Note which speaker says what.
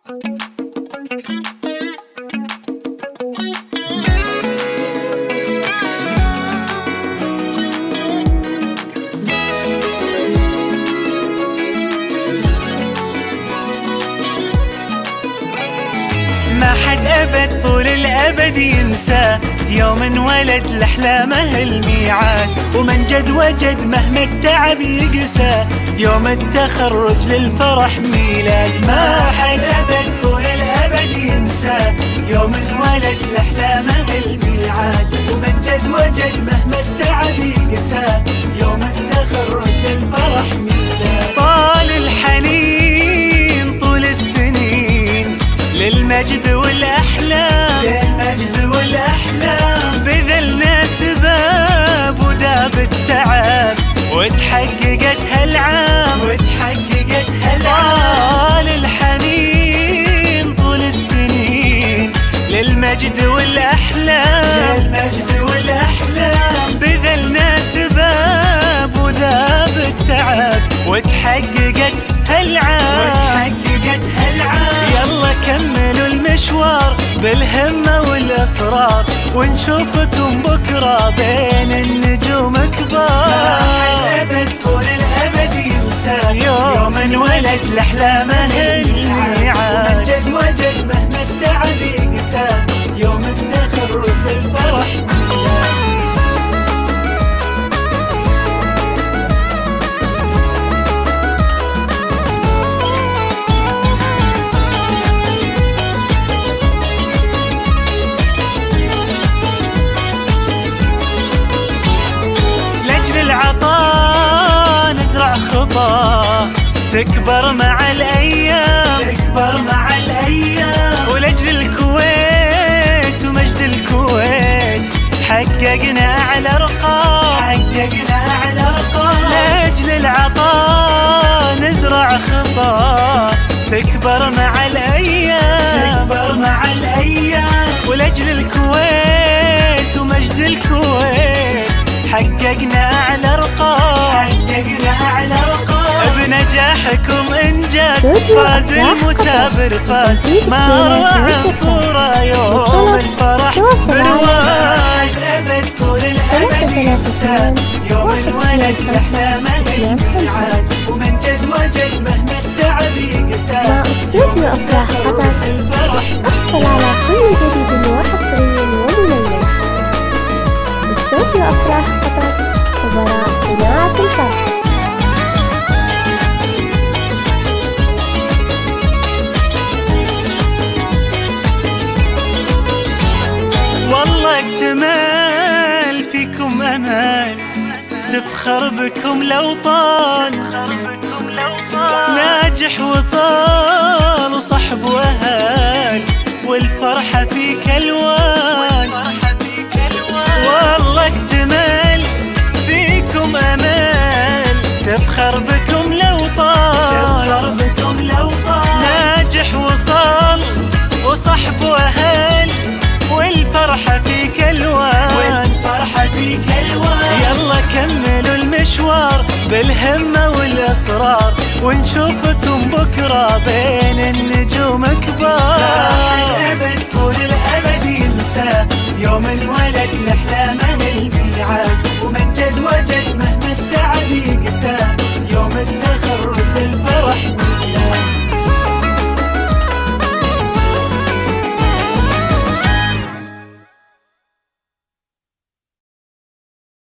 Speaker 1: ما حد أبد طول الأبد ينسى يوم انولد لأحلامه الميعاد، ومن جد وجد مهما التعب يقسى يوم التخرج للفرح ميلاد. ما حد أبد طول الأبد ينسى يوم انولد لأحلامه الميعاد، ومن جد وجد مهما التعب يقسى يوم التخرج للفرح ميلاد. طال الحنين طول السنين للمجد والأحلام، للمجد والأحلام، بذلنا سباب وداب التعب وتحققت هالعام، وتحققت هالعام. طال الحنين طول السنين للمجد والأحلام، للمجد والأحلام، بذلنا سباب وداب التعب وتحققت هالعام، وتحققت هالعام. يلا كملوا المشوار بالهمة والإصرار، ونشوفكم بكرة بين النجوم كبار. ما حد أبد طول الأبد ينسى يوم انولد لأحلامه الميعاد، ومن جد وجد مهما التعب يقسى يوم التخرج للفرح ميلاد. العطاء نزرع خطى تكبر مع الأيام، تكبر مع الأيام، ولأجل الكويت ومجد الكويت حققنا أعلى أرقام، حققنا أعلى أرقام. لأجل العطاء نزرع خطى تكبر مع الأيام، تكبر مع الأيام، ولأجل الكويت ومجد الكويت حققنا أعلى أرقام، حققنا أعلى أرقام. بنجاحكم إنجاز فاز المثابر فاز، ما أروع الصورة يوم الفرح برواز. أبد طول الأبد ينسى يوم انولد لأحلامه الميعاد، ومن جد وجد مهما التعب يقسى
Speaker 2: مع استوديو أفراح قطر. احصل على كل جديد وحصري ومميز. استوديو أفراح قطر، خبراء صناعة الفرح.
Speaker 1: والله اكتمال فيكم أمال، تفخر بكم الأوطان، ناجح وصال وصحب وأهال، والفرحة فيك ألوان. والله اكتمال فيكم أمال، تفخر بكم الأوطان، تفخر بكم الأوطان، ناجح وصال وصحب وأهال، والفرحة فيك ألوان، والفرحة فيك ألوان. يلا كملوا المشوار بالهمة والإصرار، ونشوفكم بكرة بين